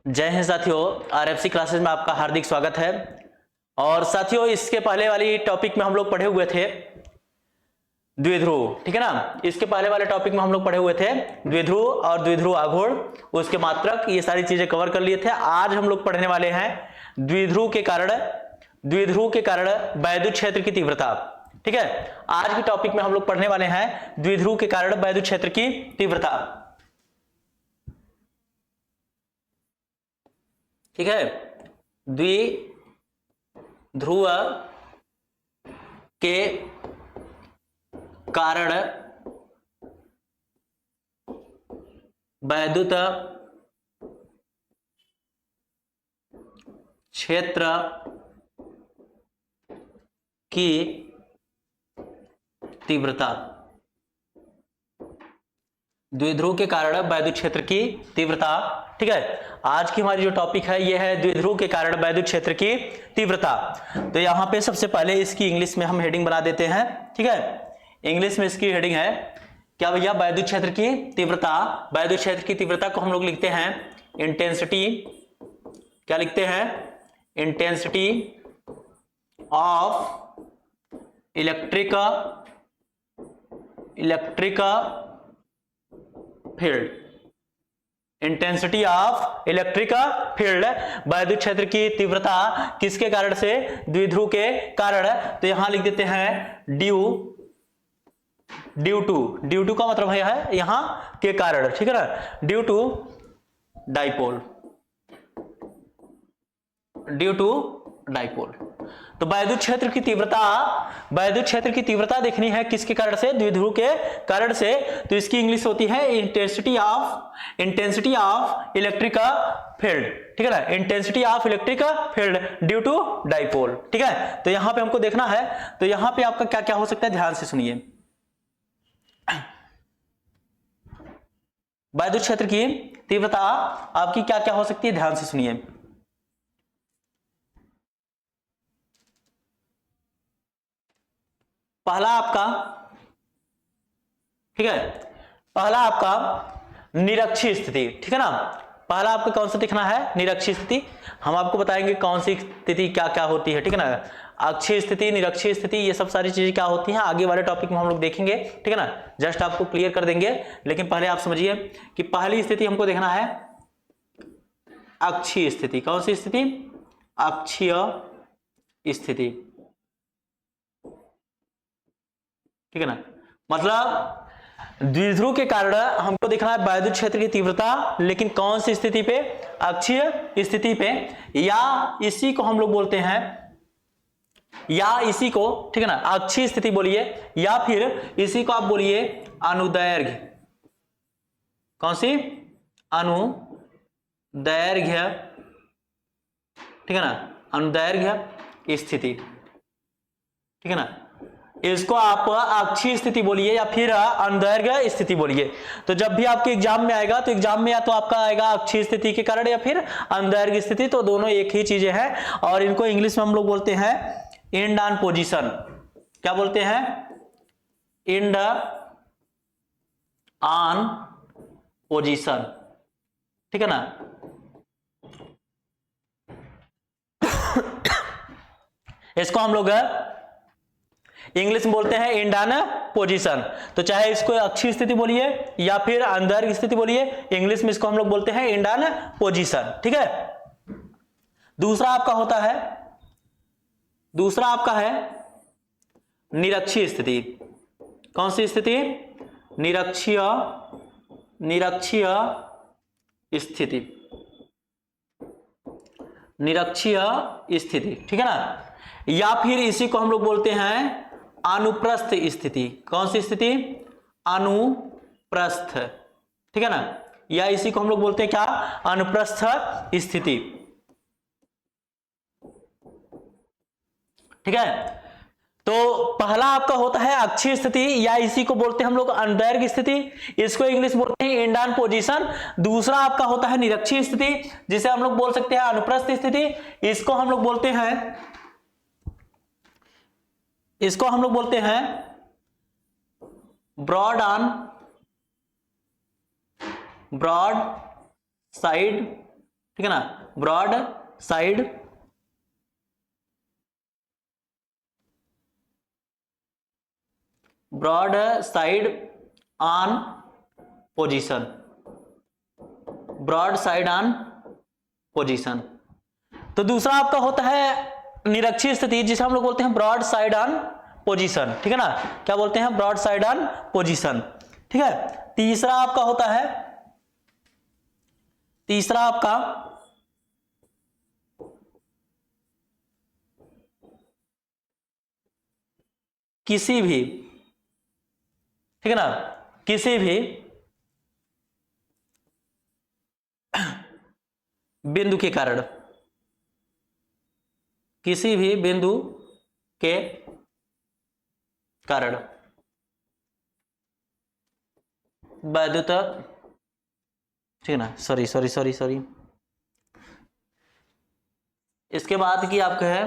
जय हिंद साथियों, RFC classes में आपका हार्दिक स्वागत है। और साथियों, इसके पहले वाली टॉपिक में हम लोग पढ़े हुए थे द्विध्रुव, ठीक है ना। इसके पहले वाले टॉपिक में हम लोग पढ़े हुए थे द्विध्रुव और द्विध्रुव आघूर्ण, उसके मात्रक, ये सारी चीजें कवर कर लिए थे। आज हम लोग पढ़ने वाले हैं द्विध्रुव के कारण वैद्युत क्षेत्र की तीव्रता, ठीक है। आज के टॉपिक में हम लोग पढ़ने वाले हैं द्विध्रुव के कारण वैद्युत क्षेत्र की तीव्रता, ठीक है। द्विध्रुव के कारण वैद्युत क्षेत्र की तीव्रता, द्विध्रुव के कारण वैद्युत क्षेत्र की तीव्रता, ठीक है। आज की हमारी जो टॉपिक है ये है द्विध्रुव के कारण वैद्युत क्षेत्र की तीव्रता। तो यहां पे सबसे पहले इसकी इंग्लिश में हम हेडिंग बना देते हैं, ठीक है। इंग्लिश में इसकी हेडिंग है क्या भैया? वैद्युत क्षेत्र की तीव्रता। वैद्युत क्षेत्र की तीव्रता को हम लोग लिखते हैं इंटेंसिटी, क्या लिखते हैं? Intensity of electric field, intensity of electric field, वैद्युत क्षेत्र की तीव्रता किसके कारण से? द्विध्रुव के कारण। तो यहां लिख देते हैं ड्यू टू का मतलब है यहां के कारण, ठीक है ना। ड्यू टू डाइपोल, तो वैद्युत क्षेत्र की तीव्रता देखनी है किसके कारण से? द्विध्रुव के कारण से। तो इसकी इंग्लिश होती है इंटेंसिटी ऑफ इलेक्ट्रिक फील्ड, ठीक है ना। Intensity of electric field due to dipole, ठीक है। तो यहां पे हमको देखना है, तो यहां पे आपका क्या क्या हो सकता है, ध्यान से सुनिए। वैद्युत क्षेत्र की तीव्रता आपकी क्या क्या हो सकती है, ध्यान से सुनिए। पहला आपका, ठीक है, पहला आपका निरक्षीय स्थिति, ठीक है ना। पहला आपको कौन सा दिखना है? निरक्षीय स्थिति। हम आपको बताएंगे कौन सी स्थिति क्या क्या होती है, ठीक है ना। अक्षीय स्थिति, निरक्षीय स्थिति, ये सब सारी चीजें क्या होती हैं आगे वाले टॉपिक में हम लोग देखेंगे, ठीक है ना। जस्ट आपको क्लियर कर देंगे, लेकिन पहले आप समझिए कि पहली स्थिति हमको देखना है अक्षीय स्थिति। कौन सी स्थिति? अक्षीय स्थिति, ठीक है ना। मतलब द्विध्रुव के कारण हमको देखना है वैद्युत क्षेत्र की तीव्रता, लेकिन कौन सी स्थिति पे? अक्षीय स्थिति पे, या इसी को हम लोग बोलते हैं, या इसी को, ठीक है ना, अक्षीय स्थिति बोलिए, या फिर इसी को आप बोलिए अनुदैर्घ्य। कौन सी? अनुदैर्घ्य, ठीक है ना, अनुदैर्घ्य स्थिति, ठीक है ना। इसको आप अक्षीय स्थिति बोलिए या फिर अनुदैर्घ्य स्थिति बोलिए। तो जब भी आपके एग्जाम में आएगा, तो एग्जाम में या तो आपका आएगा अक्षीय स्थिति के कारण या फिर अनुदैर्घ्य स्थिति, तो दोनों एक ही चीजें हैं। और इनको इंग्लिश में हम लोग बोलते हैं एंड ऑन पोजीशन। क्या बोलते हैं? एंड ऑन पोजीशन, ठीक है ना। इसको हम लोग इंग्लिश में बोलते हैं एंड ऑन पोजीशन। तो चाहे इसको अक्षीय स्थिति बोलिए या फिर अनुदैर्घ्य स्थिति बोलिए, इंग्लिश में इसको हम लोग बोलते हैं एंड ऑन पोजीशन, ठीक है। दूसरा आपका है निरक्षीय स्थिति। कौन सी स्थिति? निरक्षीय स्थिति, ठीक है ना। या फिर इसी को हम लोग बोलते हैं अनुप्रस्थ स्थिति। कौन सी स्थिति? अनुप्रस्थ, ठीक है ना। या इसी को हम लोग बोलते हैं क्या? अनुप्रस्थ स्थिति, ठीक है। तो पहला आपका होता है अक्षीय स्थिति, या इसी को बोलते हैं हम लोग अनुदैर्घ्य स्थिति, इसको इंग्लिश बोलते हैं एंड ऑन पोजीशन। दूसरा आपका होता है निरक्षीय स्थिति, जिसे हम लोग बोल सकते हैं अनुप्रस्थ स्थिति। इसको हम लोग बोलते हैं ब्रॉड साइड ठीक है ना, broad side on position, broad side on position. तो दूसरा आपका होता है निरक्षीय स्थिति, जिसे हम लोग बोलते हैं ब्रॉड साइड ऑन पोजीशन, ठीक है ना, क्या बोलते हैं, ब्रॉड साइड ऑन पोजीशन, ठीक है। तीसरा आपका होता है, तीसरा आपका किसी भी, ठीक है ना, किसी भी बिंदु के कारण, किसी भी बिंदु के कारण वैद्युत, ठीक है ना, सॉरी इसके बाद की आपका है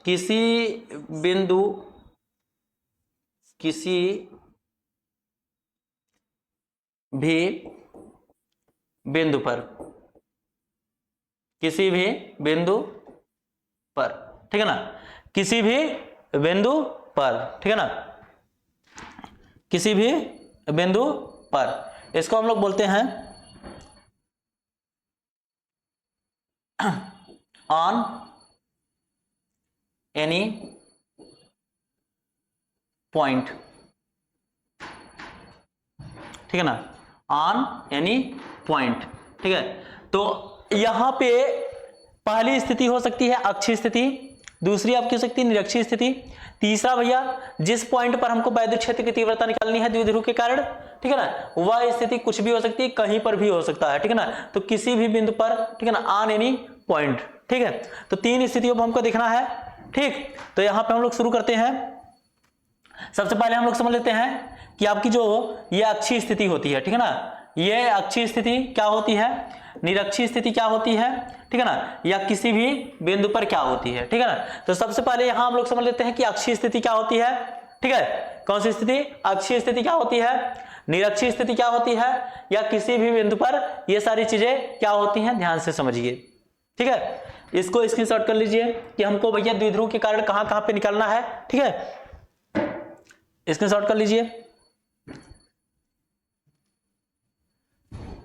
किसी बिंदु, किसी भी बिंदु पर, किसी भी बिंदु पर, ठीक है ना, किसी भी बिंदु पर, ठीक है ना, किसी भी बिंदु पर, इसको हम लोग बोलते हैं ऑन एनी पॉइंट, ठीक है ना, ऑन एनी पॉइंट, ठीक है। तो यहां पे पहली स्थिति हो सकती है अक्षीय स्थिति, दूसरी आपकी हो सकती है निरक्षीय स्थिति, तीसरा भैया जिस पॉइंट पर हमको वैद्युत क्षेत्र की तीव्रता निकालनी है द्विध्रुव के कारण, ठीक है ना, वह स्थिति कुछ भी हो सकती है, कहीं पर भी हो सकता है, ठीक है ना, तो किसी भी बिंदु पर, ठीक है ना, ऑन एनी पॉइंट, ठीक है। तो तीन स्थितियों पर हमको देखना है, ठीक। तो यहां पर हम लोग शुरू करते हैं। सबसे पहले हम लोग समझ लेते हैं कि आपकी जो ये अक्षीय स्थिति होती है, ठीक है ना, ये अक्षीय स्थिति क्या होती है, निरक्षीय स्थिति क्या होती है, ठीक है ना, या किसी भी बिंदु पर क्या होती है, ठीक है ना। तो सबसे पहले यहां हम लोग समझ लेते हैं कि अक्षीय स्थिति क्या होती है, ठीक है। कौन सी स्थिति, अक्षीय स्थिति क्या होती है, निरक्षीय स्थिति क्या होती है, या किसी भी बिंदु पर, ये सारी चीजें क्या होती हैं, ध्यान से समझिए, ठीक है। इसको स्क्रीनशॉट कर लीजिए कि हमको भैया द्विध्रुव के कारण कहां कहां पे निकालना है, ठीक है, स्क्रीनशॉट कर लीजिए।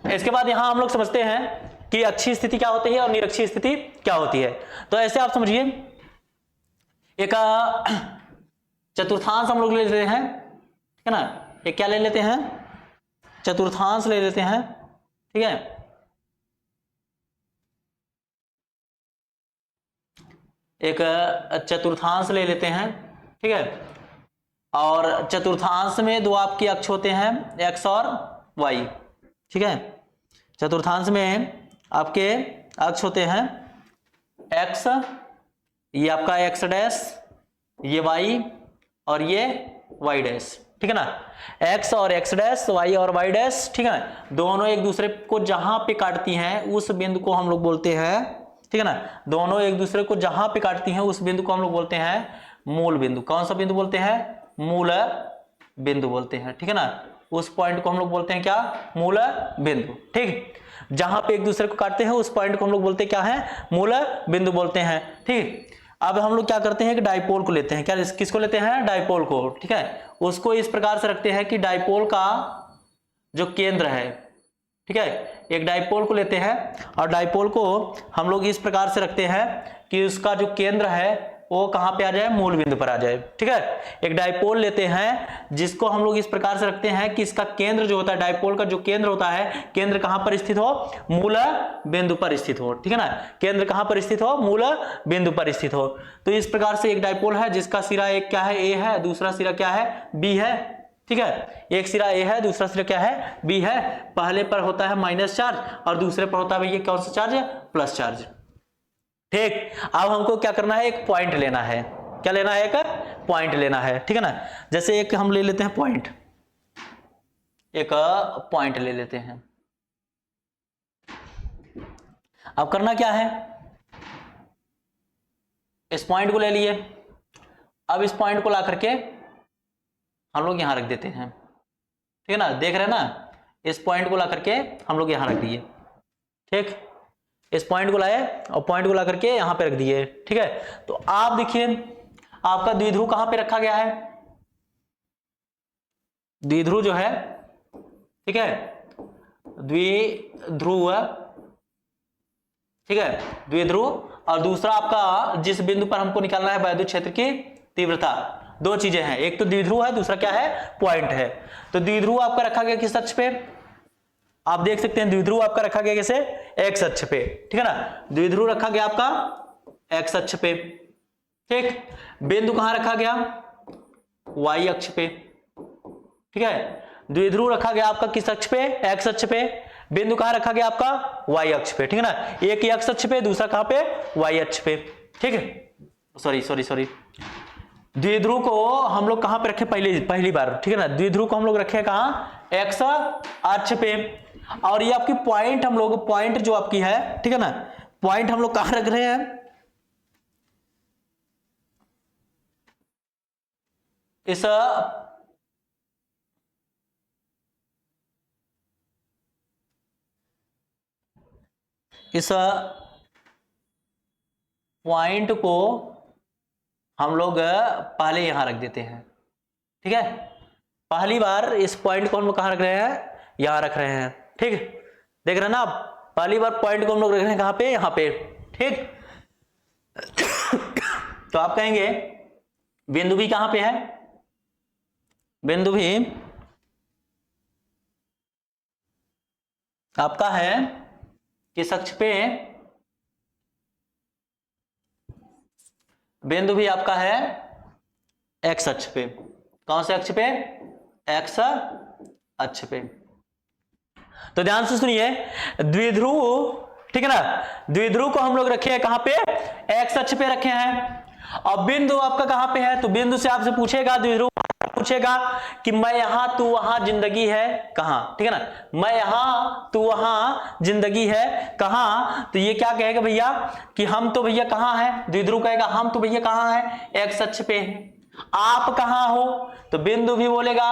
इसके बाद यहां हम लोग समझते हैं कि अक्षीय स्थिति क्या होती है और निरक्षीय स्थिति क्या होती है। तो ऐसे आप समझिए, एक चतुर्थांश हम लोग ले लेते हैं, ठीक है ना, एक क्या ले लेते हैं, चतुर्थांश ले लेते हैं, ठीक है। एक चतुर्थांश ले लेते हैं, ठीक है, और चतुर्थांश में दो आपके अक्ष होते हैं एक्स और वाई, ठीक है। चतुर्थांश में आपके अक्ष होते हैं एक्स, ये आपका एक्स डैश, ये वाई और ये वाई डैश, ठीक है ना, एक्स और एक्स डैश, वाई और वाई डैश, ठीक है ना, दोनों एक दूसरे को जहां पे काटती हैं उस बिंदु को हम लोग बोलते हैं, ठीक है ना, दोनों एक दूसरे को जहां पे काटती हैं उस बिंदु को हम लोग बोलते हैं मूल बिंदु। कौन सा बिंदु बोलते हैं, मूल बिंदु बोलते हैं, ठीक है ना, उस पॉइंट को हम लोग बोलते हैं क्या, मूल बिंदु, ठीक। जहां पे एक दूसरे को काटते हैं उस पॉइंट को हम लोग बोलते हैं क्या है, मूल बिंदु बोलते हैं, ठीक। अब हम लोग क्या करते हैं कि डाइपोल को लेते हैं, क्या किसको लेते हैं, डाइपोल को, ठीक है। उसको इस प्रकार से रखते हैं कि डाइपोल का जो केंद्र है, ठीक है, एक डाइपोल को लेते हैं और डाइपोल को हम लोग इस प्रकार से रखते हैं कि उसका जो केंद्र है वो कहां पे आ जाए, मूल बिंदु पर आ जाए, ठीक है। एक डाइपोल लेते हैं जिसको हम लोग इस प्रकार से रखते हैं कि इसका केंद्र जो होता है, डाइपोल का जो केंद्र होता है, केंद्र कहां पर स्थित हो, मूल बिंदु पर स्थित हो, ठीक है ना, केंद्र कहां पर स्थित हो, मूल बिंदु पर स्थित हो। तो इस प्रकार से एक डाइपोल है जिसका सिरा एक क्या है, ए है, दूसरा सिरा क्या है, बी है, ठीक है। एक सिरा ए है, दूसरा सिरा क्या है, बी है। पहले पर होता है माइनस चार्ज और दूसरे पर होता है भैया कौन सा चार्ज, प्लस चार्ज, ठीक। अब हमको क्या करना है, एक पॉइंट लेना है, क्या लेना है, एक पॉइंट लेना है, ठीक है ना। जैसे एक हम ले लेते हैं पॉइंट, एक पॉइंट ले लेते हैं। अब करना क्या है, इस पॉइंट को ले लिए, अब इस पॉइंट को ला करके हम लोग यहां रख देते हैं, ठीक है ना, देख रहे हैं ना, इस पॉइंट को ला करके हम लोग यहां रख दिए, ठीक। इस पॉइंट को लाए और पॉइंट को ला करके यहां पे रख दिए, ठीक है। तो आप देखिए आपका द्विध्रुव कहां पे रखा गया है, द्विध्रुव जो है, ठीक है, द्विध्रुव, ठीक है, द्विध्रुव। और दूसरा आपका जिस बिंदु पर हमको निकालना है वैद्युत क्षेत्र की तीव्रता, दो चीजें हैं, एक तो द्विध्रुव है, दूसरा क्या है, पॉइंट है। तो द्विध्रुव आपका रखा गया किस अक्ष पे, आप देख सकते हैं द्विध्रुव आपका रखा गया कैसे, एक्स अक्ष पे, ठीक है ना, द्विध्रुव रखा गया आपका एक्स अक्ष पे, ठीक। बिंदु कहां रखा गया, वाई अक्ष पे, ठीक है। द्विध्रुव रखा गया आपका किस अक्ष पे, एक्स अक्ष पे, बिंदु कहां रखा गया आपका, वाई अक्ष पे, ठीक है ना, एक एक्स अक्ष पे, दूसरा कहां पे, वाई अक्ष पे, ठीक है। सॉरी द्विध्रुव को हम लोग कहां पे रखे, पहली बार, ठीक है ना, द्विध्रुव को हम लोग रखे कहां, एक्स अक्ष पे। और ये आपकी पॉइंट, हम लोग पॉइंट जो आपकी है, ठीक है ना, पॉइंट हम लोग कहां रख रहे हैं, इस पॉइंट को हम लोग पहले यहां रख देते हैं, ठीक है। पहली बार इस पॉइंट को हम लोग कहां रख रहे हैं, यहां रख रहे हैं, ठीक। देख रहे हैं ना आप, पहली बार पॉइंट को हम लोग रख रहे हैं कहां पे, यहां पे, ठीक। तो आप कहेंगे बिंदु भी कहां पे है, बिंदु भी आपका है किस अक्ष पे, बिंदु भी आपका है एक्स अक्ष पे, कौन से अक्ष पे, एक्स अक्ष पे। तो ध्यान से सुनिए, द्विध्रुव, ठीक है ना, द्विध्रुव को हम लोग रखे हैं कहां पे, एक्स अक्ष पे रखे हैं। और बिंदु आपका कहां पे है, तो बिंदु से आपसे पूछेगा, द्विध्रुव पूछेगा कि मैं यहां तू वहां, जिंदगी है कहां, ठीक है ना, मैं यहां तू वहां, जिंदगी है कहां। तो ये क्या कहेगा भैया कि हम तो भैया कहां है, द्विध्रुव कहेगा हम तो भैया कहां है, एक्स अक्ष पे है। आप कहां हो, तो बिंदु भी बोलेगा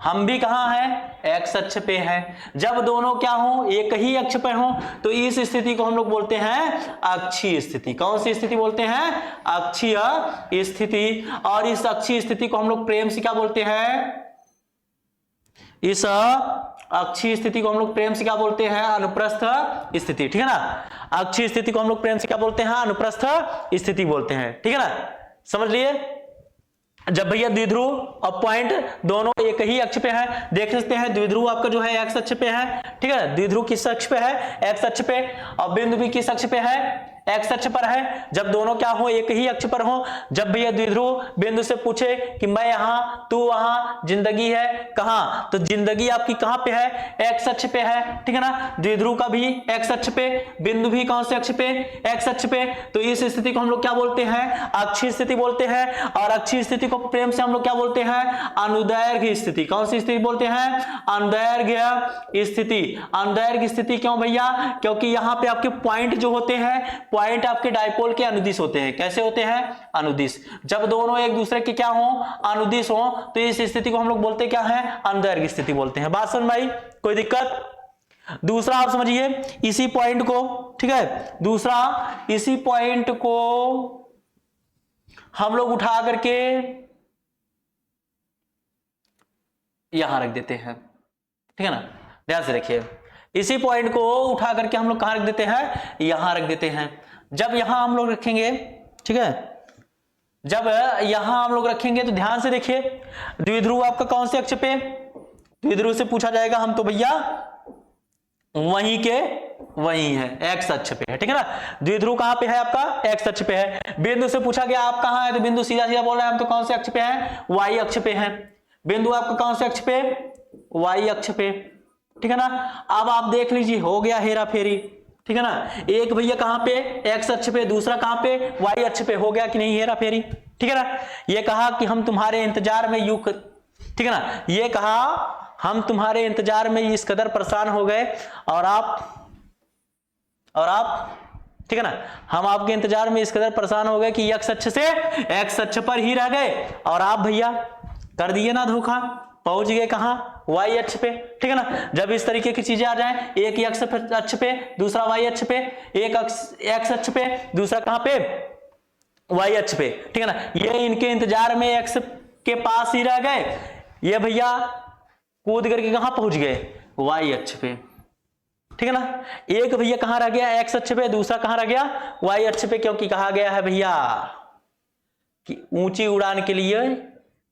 हम भी कहां हैं, एक्स अक्ष पे हैं। जब दोनों क्या हो, एक ही अक्ष पे हो, तो इस स्थिति को हम लोग बोलते हैं अक्षीय स्थिति। कौन सी स्थिति बोलते हैं, अक्षीय स्थिति। और इस अक्षीय स्थिति को हम लोग प्रेम से क्या बोलते हैं, इस अक्षीय स्थिति को हम लोग प्रेम से क्या बोलते हैं, अनुप्रस्थ स्थिति, ठीक है ना। अक्षीय स्थिति को हम लोग प्रेम से क्या बोलते हैं, अनुप्रस्थ स्थिति बोलते हैं, ठीक है ना, समझ लिए। जब भैया द्विध्रुव और पॉइंट दोनों एक ही अक्ष पे है, देख सकते हैं द्विध्रुव आपका जो है एक्स अक्ष पे है, ठीक है, द्विध्रुव किस अक्ष पे है, एक्स अक्ष पे, और बिंदु भी किस अक्ष पे है, एक्स अक्ष पर है। जब दोनों क्या हो, एक ही अक्ष पर हो, जब भैया द्विध्रुव बिंदु से पूछे कि मैं यहां तू वहां, जिंदगी है कहां, तो जिंदगी आपकी कहां पे है, एक्स अक्ष पे है, ठीक है ना। द्विध्रुव का भी एक्स अक्ष पे, बिंदु भी कौन से अक्ष पे, एक्स अक्ष पे। तो इस स्थिति को हम लोग क्या बोलते हैं, अक्षीय स्थिति बोलते हैं। और अक्षीय स्थिति को प्रेम से हम लोग क्या बोलते हैं, अनुदैर्घ्य स्थिति। कौन सी स्थिति बोलते हैं, अनुदैर्घ्य स्थिति। अनुदैर्घ्य स्थिति क्यों भैया, क्योंकि यहां पे आपके पॉइंट जो होते हैं, पॉइंट आपके डायपोल के अनुदिश होते हैं। कैसे होते हैं, अनुदिश। जब दोनों एक दूसरे के क्या हो, अनुदिश हो, तो इस स्थिति को हम लोग बोलते क्या है, अनुदैर्घ्य स्थिति बोलते हैं। बात समझ में आई, कोई दिक्कत। दूसरा आप समझिए, इसी पॉइंट को, ठीक है, दूसरा इसी पॉइंट को हम लोग उठा करके यहां रख देते हैं, ठीक है ना, ध्यान से देखिए। इसी पॉइंट को उठा करके हम लोग कहां रख देते हैं, यहां रख देते हैं। जब यहां हम लोग रखेंगे, ठीक है, जब यहां हम लोग रखेंगे तो ध्यान से देखिए, द्विध्रुव आपका कौन से अक्ष पे, द्विध्रुव से पूछा जाएगा हम तो भैया वहीं के वहीं है, एक्स अक्ष पे है, ठीक है ना। द्विध्रुव कहां पे है आपका, एक्स अक्ष पे है। बिंदु से पूछा गया आप कहां है, तो बिंदु सीधा सीधा बोल रहे हैं हम तो कौन से अक्ष पे हैं, वाई अक्ष पे हैं। बिंदु आपका कौन से अक्ष पे, वाई अक्ष पे, ठीक है ना। अब आप देख लीजिए, हो गया हेरा फेरी, ठीक है ना। एक भैया कहां पे, एक्स अक्ष पे, दूसरा कहां पे, वाई अक्ष पे। हो गया कि नहीं हेरा फेरी, ठीक है ना। ये कहा कि हम तुम्हारे इंतजार में युग, ठीक है ना, ये कहा हम तुम्हारे इंतजार में इस कदर परेशान हो गए, और आप ठीक है ना, हम आपके इंतजार में इस कदर परेशान हो गए कि एक्स अक्ष से एक्स अक्ष पर ही रह गए, और आप भैया कर दिए ना धोखा, पहुंच गए कहां, y अक्ष पे, ठीक है ना। जब इस तरीके की चीजें आ जाएं, एक x अक्ष पे, दूसरा y अक्ष पे, एक x अक्ष पे, दूसरा कहां पे, y अक्ष पे, ठीक है ना। ये इनके इंतजार में x के पास ही रह गए, ये भैया कूद करके कहां पहुंच गए, y अक्ष पे, ठीक है ना। एक भैया कहां रह गया, x अक्ष पे, दूसरा कहां रह गया, y अक्ष पे, क्योंकि कहा गया है भैया कि ऊंची उड़ान के लिए,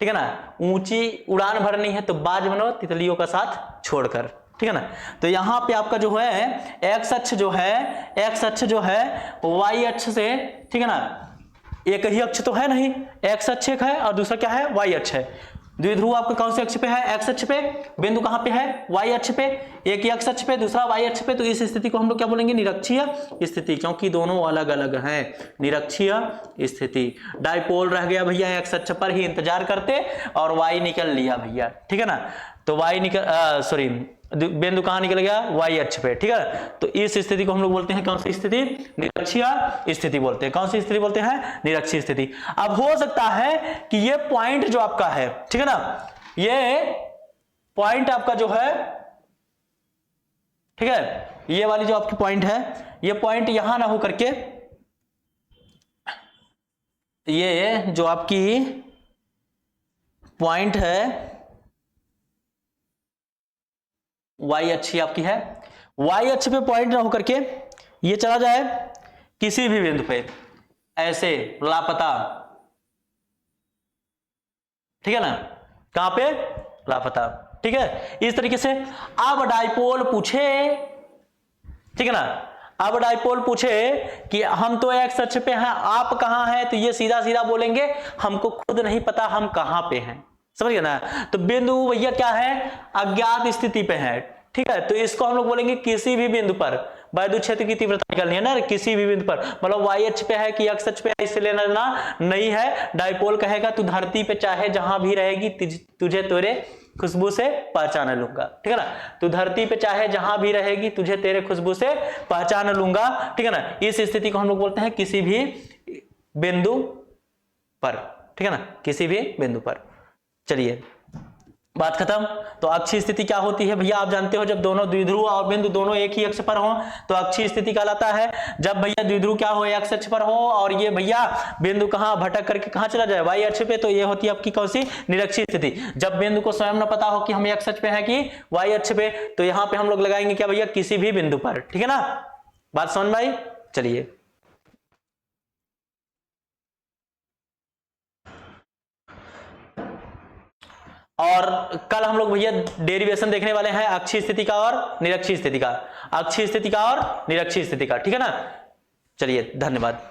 ठीक है ना, ऊंची उड़ान भरनी है तो बाज बनो तितलियों का साथ छोड़कर, ठीक है ना। तो यहां पे आपका जो है x अक्ष जो है, x अक्ष जो है y अक्ष से, ठीक है ना, एक ही अक्ष तो है नहीं, x अक्ष एक है और दूसरा क्या है, y अक्ष है। द्विध्रुव आपका कौन से अक्ष पे है, x अक्ष पे, बिंदु कहां पे है, y अक्ष पे, एक ही x अक्ष पे, दूसरा y अक्ष पे। तो इस स्थिति को हम लोग क्या बोलेंगे, निरक्षीय स्थिति, क्योंकि दोनों अलग अलग हैं, निरक्षीय स्थिति। डाइपोल रह गया भैया x अक्ष पर ही इंतजार करते और y निकल लिया भैया, ठीक है ना। तो y निकल सॉरी बिंदु कहां निकल गया, y अक्ष पे, ठीक है। तो इस स्थिति को हम लोग बोलते हैं कौन सी स्थिति, निरक्षीय स्थिति बोलते हैं। कौन सी स्थिति बोलते हैं, निरक्षीय स्थिति। अब हो सकता है कि ये पॉइंट जो आपका है, ठीक है ना, ये पॉइंट आपका जो है, ठीक है, ये वाली जो आपकी पॉइंट है, ये पॉइंट यहां ना हो करके ये जो आपकी पॉइंट है y अक्ष आपकी है, y अक्ष पे पॉइंट ना होकर के ये चला जाए किसी भी बिंदु पे, ऐसे लापता, ठीक है ना, कहां पे, लापता, ठीक है। इस तरीके से अब डाइपोल पूछे, ठीक है ना, अब डाइपोल पूछे कि हम तो x अक्ष पे हैं, आप कहां हैं, तो ये सीधा सीधा बोलेंगे हमको खुद नहीं पता हम कहां पे हैं, समझ गए ना। तो बिंदु भैया क्या है, अज्ञात स्थिति पे है, ठीक है। तो इसको हम लोग बोलेंगे किसी भी बिंदु पर वैद्युत क्षेत्र की तीव्रता निकालनी है ना, किसी भी बिंदु पर, मतलब y अक्ष पे है कि x अक्ष पे है, इससे लेना देना नहीं है। डाइपोल कहेगा तू धरती पे चाहे जहां भी रहेगी तुझे तेरे खुशबू से पहचान लूंगा, ठीक है ना। तू धरती पे चाहे जहां भी रहेगी तुझे तेरे खुशबू से पहचान लूंगा, ठीक है ना। इस स्थिति को हम लोग बोलते हैं किसी भी बिंदु पर, ठीक है ना, किसी भी बिंदु पर। चलिए बात खत्म। तो अक्षीय स्थिति क्या होती है भैया, आप जानते हो, जब दोनों द्विध्रुव और बिंदु दोनों एक ही अक्ष पर हो तो अक्षीय स्थिति कहलाता है। जब भैया द्विध्रुव क्या हो, x अक्ष पर हो और ये भैया बिंदु कहां भटक करके कहां चला जाए, y अक्ष पे, तो ये होती है आपकी कौन सी, निरक्षीय स्थिति। जब बिंदु को स्वयं न पता हो कि हम x अक्ष पे हैं कि y अक्ष पे, तो यहां पे हम लोग लगाएंगे क्या भैया, किसी भी बिंदु पर, ठीक है ना। बात समझ में आई। चलिए और कल हम लोग भैया डेरिवेशन देखने वाले हैं अक्षीय स्थिति का और निरक्षीय स्थिति का, अक्षीय स्थिति का और निरक्षीय स्थिति का, ठीक है ना। चलिए धन्यवाद।